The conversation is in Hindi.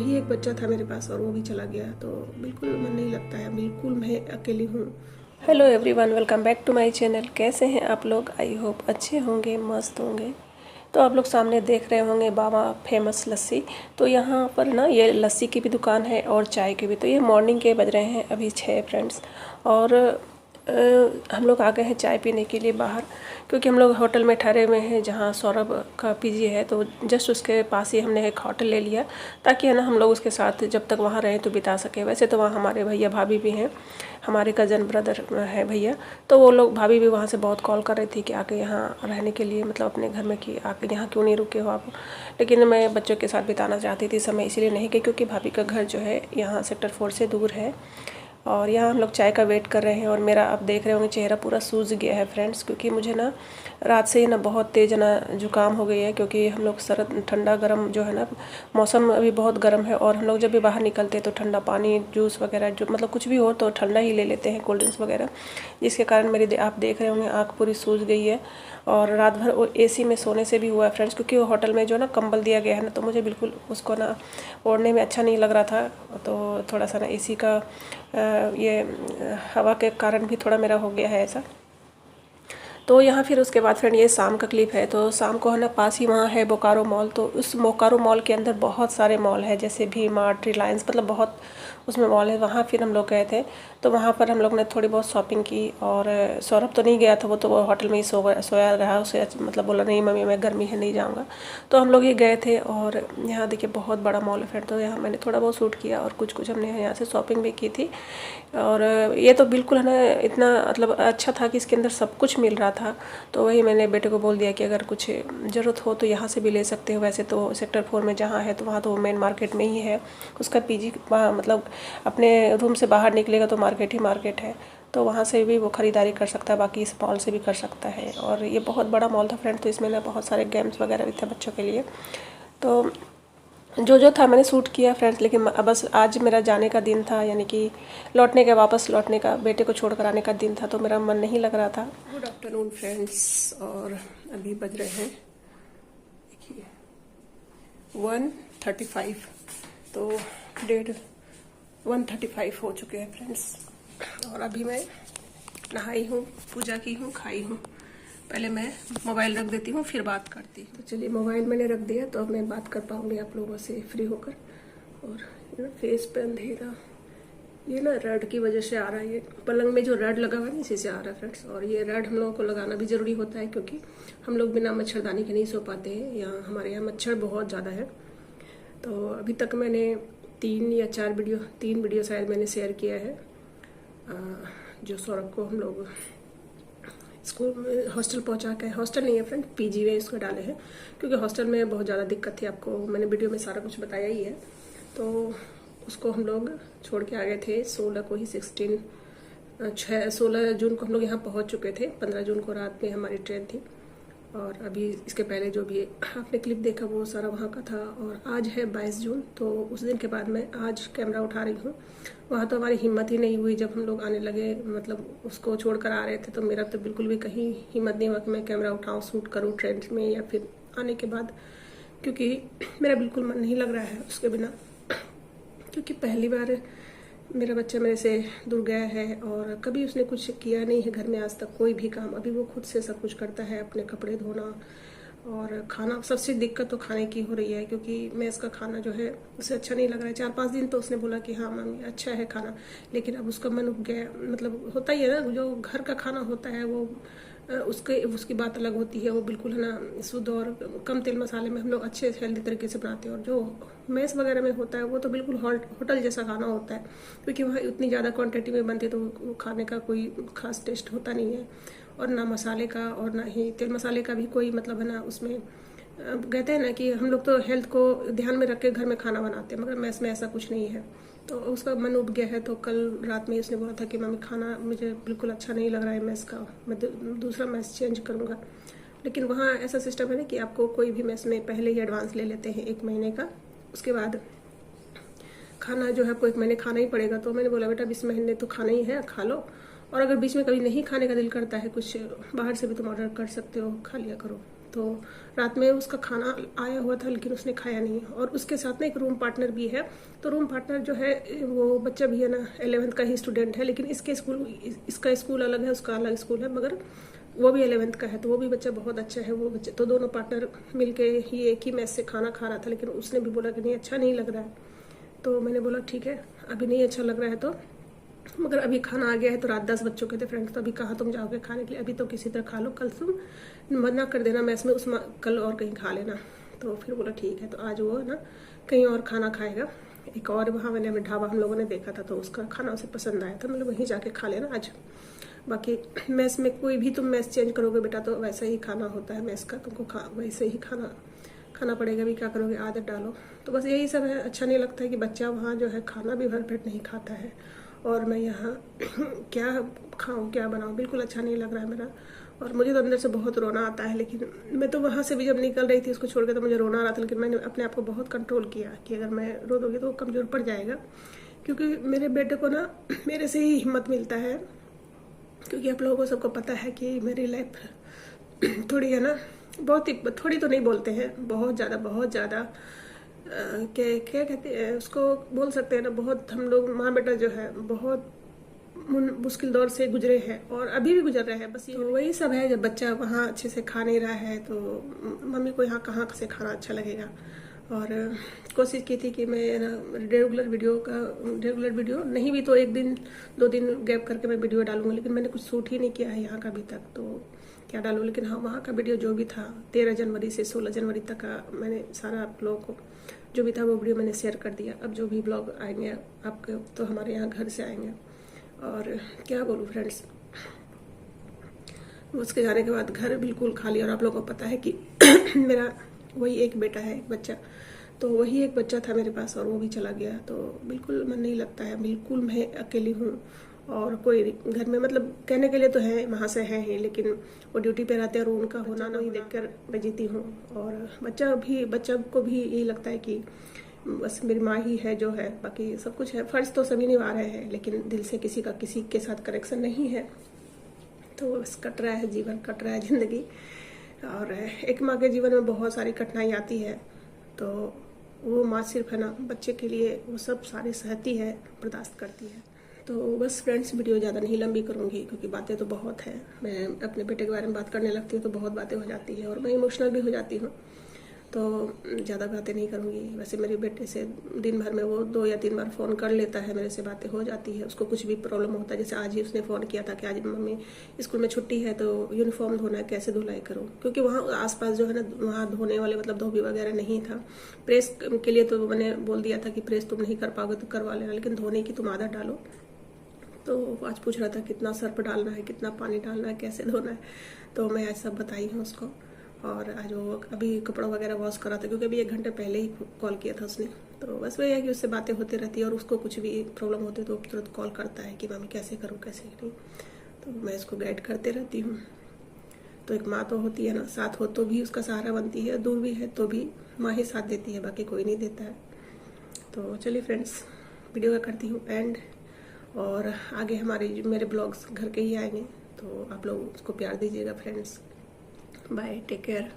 वही एक बच्चा था मेरे पास और वो भी चला गया, तो बिल्कुल मन नहीं लगता है, बिल्कुल मैं अकेली हूँ। Hello everyone, welcome back to my channel. कैसे हैं आप लोग? आई होप अच्छे होंगे, मस्त होंगे। तो आप लोग सामने देख रहे होंगे बाबा फेमस लस्सी। तो यहाँ पर ना ये लस्सी की भी दुकान है और चाय की भी। तो ये मॉर्निंग के बज रहे हैं अभी 6 फ्रेंड्स, और हम लोग आ गए हैं चाय पीने के लिए बाहर, क्योंकि हम लोग होटल में ठहरे हुए हैं जहाँ सौरभ का पीजी है। तो जस्ट उसके पास ही हमने एक होटल ले लिया, ताकि है ना हम लोग उसके साथ जब तक वहाँ रहें तो बिता सके। वैसे तो वहाँ हमारे भैया भाभी भी हैं, हमारे कज़न ब्रदर है भैया, तो वो लोग भाभी भी वहाँ से बहुत कॉल कर रही थी कि आके यहाँ रहने के लिए, मतलब अपने घर में कि आके यहाँ क्यों नहीं रुके हो आप। लेकिन मैं बच्चों के साथ बिताना चाहती थी समय, इसीलिए नहीं गई, क्योंकि भाभी का घर जो है यहाँ सेक्टर 4 से दूर है। और यहाँ हम लोग चाय का वेट कर रहे हैं। और मेरा आप देख रहे होंगे चेहरा पूरा सूज गया है फ्रेंड्स, क्योंकि मुझे ना रात से ही ना बहुत तेज़ ना जुकाम हो गई है, क्योंकि हम लोग सर्द ठंडा गर्म जो है ना, मौसम अभी बहुत गर्म है, और हम लोग जब भी बाहर निकलते हैं तो ठंडा पानी, जूस वगैरह, जो मतलब कुछ भी हो तो ठंडा ही ले लेते हैं, कोल्ड ड्रिंक्स वगैरह, जिसके कारण मेरी आप देख रहे होंगे आँख पूरी सूज गई है। और रात भर वो एसी में सोने से भी हुआ है फ्रेंड्स, क्योंकि वो होटल में जो ना कंबल दिया गया है ना, तो मुझे बिल्कुल उसको ना ओढ़ने में अच्छा नहीं लग रहा था। तो थोड़ा सा ना एसी का ये हवा के कारण भी थोड़ा मेरा हो गया है ऐसा। तो यहाँ फिर उसके बाद फ्रेंड ये शाम का क्लिप है। तो शाम को है ना पास ही वहाँ है बोकारो मॉल। तो उस बोकारो मॉल के अंदर बहुत सारे मॉल है, जैसे वी मार्ट, रिलायंस, मतलब बहुत उसमें मॉल है। वहाँ फिर हम लोग गए थे, तो वहाँ पर हम लोग ने थोड़ी बहुत शॉपिंग की। और सौरभ तो नहीं गया था, वो तो होटल में ही सोया रहा। उसे मतलब बोला नहीं मम्मी मैं गर्मी है नहीं जाऊँगा। तो हम लोग ही गए थे। और यहाँ देखिए बहुत बड़ा मॉल है फ्रेंड। तो यहाँ मैंने थोड़ा बहुत शूट किया और कुछ कुछ हमने यहाँ से शॉपिंग भी की थी। और ये तो बिल्कुल है ना इतना मतलब अच्छा था कि इसके अंदर सब कुछ मिल रहा था। तो वही मैंने बेटे को बोल दिया कि अगर कुछ ज़रूरत हो तो यहाँ से भी ले सकते हो। वैसे तो सेक्टर 4 में जहाँ है तो वहाँ तो मेन मार्केट में ही है उसका पीजी, मतलब अपने रूम से बाहर निकलेगा तो मार्केट ही मार्केट है, तो वहाँ से भी वो ख़रीदारी कर सकता है, बाकी इस मॉल से भी कर सकता है। और ये बहुत बड़ा मॉल था फ्रेंड। तो इसमें ना बहुत सारे गेम्स वगैरह भी थे बच्चों के लिए। तो जो था मैंने शूट किया फ्रेंड्स। लेकिन बस आज मेरा जाने का दिन था, यानी कि लौटने के, वापस लौटने का, बेटे को छोड़ कर आने का दिन था, तो मेरा मन नहीं लग रहा था। गुड आफ्टरनून फ्रेंड्स, और अभी बज रहे हैं देखिए 1:35। तो 1:35 हो चुके हैं फ्रेंड्स। और अभी मैं नहाई हूँ, पूजा की हूँ, खाई हूँ। पहले मैं मोबाइल रख देती हूँ फिर बात करती हूँ। तो चलिए मोबाइल मैंने रख दिया, तो अब मैं बात कर पाऊंगी आप लोगों से फ्री होकर। और फेस पे अंधेरा, ये ना रड की वजह से आ रहा है। ये पलंग में जो रड लगा हुआ है इसी से आ रहा है फ्रेंड्स। और ये रड हम लोगों को लगाना भी ज़रूरी होता है, क्योंकि हम लोग बिना मच्छरदानी के नहीं सो पाते हैं। यहाँ हमारे यहाँ मच्छर बहुत ज़्यादा है। तो अभी तक मैंने 3 वीडियो शायद मैंने शेयर किया है, जो सौरभ को हम लोग स्कूल में हॉस्टल पहुंचा के, हॉस्टल नहीं है फ्रेंड, पीजी में इसको डाले हैं, क्योंकि हॉस्टल में बहुत ज़्यादा दिक्कत थी। आपको मैंने वीडियो में सारा कुछ बताया ही है। तो उसको हम लोग छोड़ के आ गए थे 16 को ही, 16 जून को हम लोग यहाँ पहुँच चुके थे। 15 जून को रात में हमारी ट्रेन थी। और अभी इसके पहले जो भी आपने क्लिप देखा वो सारा वहाँ का था। और आज है 22 जून, तो उस दिन के बाद मैं आज कैमरा उठा रही हूँ। वहाँ तो हमारी हिम्मत ही नहीं हुई जब हम लोग आने लगे, मतलब उसको छोड़कर आ रहे थे, तो मेरा तो बिल्कुल भी कहीं हिम्मत नहीं हुआ कि मैं कैमरा उठाऊँ, शूट करूँ ट्रेन में या फिर आने के बाद, क्योंकि मेरा बिल्कुल मन नहीं लग रहा है उसके बिना। क्योंकि पहली बार मेरा बच्चा मेरे से दूर गया है, और कभी उसने कुछ किया नहीं है घर में आज तक, कोई भी काम। अभी वो खुद से सब कुछ करता है, अपने कपड़े धोना और खाना। सबसे दिक्कत तो खाने की हो रही है, क्योंकि मेस का खाना जो है उसे अच्छा नहीं लग रहा है। 4-5 दिन तो उसने बोला कि हाँ मम्मी अच्छा है खाना, लेकिन अब उसका मन उब गया। मतलब होता ही है ना, जो घर का खाना होता है वो उसकी बात अलग होती है। वो बिल्कुल है ना शुद्ध और कम तेल मसाले में हम लोग अच्छे हेल्दी तरीके से बनाते हैं। और जो मेस वगैरह में होता है वो तो बिल्कुल होटल जैसा खाना होता है, क्योंकि वहाँ उतनी ज़्यादा क्वांटिटी में बनती है, तो वो खाने का कोई खास टेस्ट होता नहीं है। और ना मसाले का और ना ही तेल मसाले का भी कोई मतलब है ना उसमें। कहते हैं ना कि हम लोग तो हेल्थ को ध्यान में रख के घर में खाना बनाते हैं, मगर मेस में ऐसा कुछ नहीं है। तो उसका मन उब गया है। तो कल रात में उसने बोला था कि मम्मी खाना मुझे बिल्कुल अच्छा नहीं लग रहा है मेस का, मैं दूसरा मेस चेंज करूँगा। लेकिन वहाँ ऐसा सिस्टम है ना कि आपको कोई भी मेस में पहले ही एडवांस ले लेते हैं 1 महीने का, उसके बाद खाना जो है आपको 1 महीने खाना ही पड़ेगा। तो मैंने बोला बेटा 20 महीने तो खाना ही है, खा लो। और अगर बीच में कभी नहीं खाने का दिल करता है कुछ बाहर से भी तुम ऑर्डर कर सकते हो, खा लिया करो। तो रात में उसका खाना आया हुआ था लेकिन उसने खाया नहीं, और उसके साथ ना एक रूम पार्टनर भी है। तो रूम पार्टनर जो है वो बच्चा भी है ना 11th का ही स्टूडेंट है, लेकिन इसका स्कूल अलग है, उसका अलग स्कूल है, मगर वो भी 11th का है। तो वो भी बच्चा बहुत अच्छा है। वो बच्चे तो दोनों पार्टनर मिलके ही एक ही मैस से खाना खा रहा था, लेकिन उसने भी बोला कि नहीं अच्छा नहीं लग रहा है। तो मैंने बोला ठीक है, अभी नहीं अच्छा लग रहा है तो, मगर अभी खाना आ गया है। तो रात 10 बज चुके थे फ्रेंड्स, तो अभी कहाँ तुम जाओगे खाने के लिए, अभी तो किसी तरह खा लो, कल तुम मना कर देना मैस में, कल और कहीं खा लेना। तो फिर बोला ठीक है। तो आज वो है ना कहीं और खाना खाएगा। एक और वहाँ मैंने ढाबा हम लोगों ने देखा था, तो उसका खाना उसे पसंद आया था, मतलब वहीं जाके खा लेना आज। बाकी मैस में कोई भी तुम मैस चेंज करोगे बेटा तो वैसा ही खाना होता है मैस का, तुमको वैसे ही खाना पड़ेगा, भी क्या करोगे, आदत डालो। तो बस यही सब है। अच्छा नहीं लगता है कि बच्चा वहाँ जो है खाना भी भर पेट नहीं खाता है, और मैं यहाँ क्या खाऊं क्या बनाऊं, बिल्कुल अच्छा नहीं लग रहा है मेरा। और मुझे तो अंदर से बहुत रोना आता है, लेकिन मैं तो वहाँ से भी जब निकल रही थी उसको छोड़ के तो मुझे रोना आ रहा था, लेकिन मैंने अपने आप को बहुत कंट्रोल किया कि अगर मैं रो दूँगी तो वो कमज़ोर पड़ जाएगा। क्योंकि मेरे बेटे को ना मेरे से ही हिम्मत मिलता है, क्योंकि आप लोगों को सबको पता है कि मेरी लाइफ थोड़ी है ना, बहुत ही थोड़ी तो नहीं बोलते हैं, बहुत ज़्यादा क्या कहते हैं उसको, बोल सकते हैं ना, बहुत हम लोग माँ बेटा जो है बहुत मुश्किल दौर से गुजरे हैं और अभी भी गुजर रहे हैं। बस ये तो वही सब है। जब बच्चा वहाँ अच्छे से खा नहीं रहा है तो मम्मी को यहाँ कहाँ से खाना अच्छा लगेगा। और कोशिश की थी कि मैं ना रेगुलर वीडियो नहीं भी तो एक दिन 2 दिन गैप करके मैं वीडियो डालूंगी, लेकिन मैंने कुछ शूट ही नहीं किया है यहाँ का अभी तक, तो क्या डालूँ। लेकिन हाँ, वहाँ का वीडियो जो भी था 13 जनवरी से 16 जनवरी तक का मैंने सारा आप लोगों को जो भी था वो वीडियो मैंने शेयर कर दिया। अब जो भी ब्लॉग आएंगे आपके तो हमारे यहाँ घर से आएंगे। और क्या बोलूँ फ्रेंड्स, उसके जाने के बाद घर बिल्कुल खाली। और आप लोगों को पता है कि मेरा वही एक बेटा है, एक बच्चा, तो वही एक बच्चा था मेरे पास और वो भी चला गया। तो बिल्कुल मन नहीं लगता है, बिल्कुल मैं अकेली हूँ। और कोई घर में, मतलब कहने के लिए तो है वहाँ से है ही, लेकिन वो ड्यूटी पे रहते हैं और उनका होना ना ही देखकर मैं जीती हूँ। और बच्चा को भी यही लगता है कि बस मेरी माँ ही है जो है, बाकी सब कुछ है, फर्ज तो सभी निभा रहे हैं, लेकिन दिल से किसी के साथ कनेक्शन नहीं है। तो बस कट रहा है जीवन, कट रहा है ज़िंदगी। और एक माँ के जीवन में बहुत सारी कठिनाई आती है, तो वो माँ सिर्फ है ना बच्चे के लिए वो सब सारी सहती है, बर्दाश्त करती है। तो बस फ्रेंड्स, वीडियो ज़्यादा नहीं लंबी करूँगी क्योंकि बातें तो बहुत हैं। मैं अपने बेटे के बारे में बात करने लगती हूँ तो बहुत बातें हो जाती है और मैं इमोशनल भी हो जाती हूँ, तो ज़्यादा बातें नहीं करूँगी। वैसे मेरे बेटे से दिन भर में वो 2 या 3 बार फ़ोन कर लेता है, मेरे से बातें हो जाती है। उसको कुछ भी प्रॉब्लम होता है, जैसे आज ही उसने फ़ोन किया था कि आज मम्मी स्कूल में छुट्टी है तो यूनिफॉर्म धोना है, कैसे धुलाई करूँ, क्योंकि वहाँ आसपास जो है ना वहाँ धोने वाले मतलब धोबी वगैरह नहीं था। प्रेस के लिए तो मैंने बोल दिया था कि प्रेस तुम नहीं कर पाओगे तो करवा लेना, लेकिन धोने की तुम आदत डालो। तो आज पूछ रहा था कितना सर्फ डालना है, कितना पानी डालना है, कैसे धोना है, तो मैं आज सब बताई हूँ उसको। और आज वो अभी कपड़ा वगैरह वॉश करा था, क्योंकि अभी 1 घंटे पहले ही कॉल किया था उसने। तो बस वही है कि उससे बातें होती रहती है और उसको कुछ भी प्रॉब्लम होती है तो तुरंत कॉल करता है कि मम्मी कैसे करूँ कैसे नहीं, तो मैं इसको गाइड करते रहती हूँ। तो एक माँ तो होती है ना, साथ हो तो भी उसका सहारा बनती है, दूर भी है तो भी माँ ही साथ देती है, बाकी कोई नहीं देता है। तो चलिए फ्रेंड्स, वीडियो का करती हूँ एंड, और आगे मेरे ब्लॉग्स घर के ही आएंगे, तो आप लोग उसको प्यार दीजिएगा फ्रेंड्स। Bye, take care.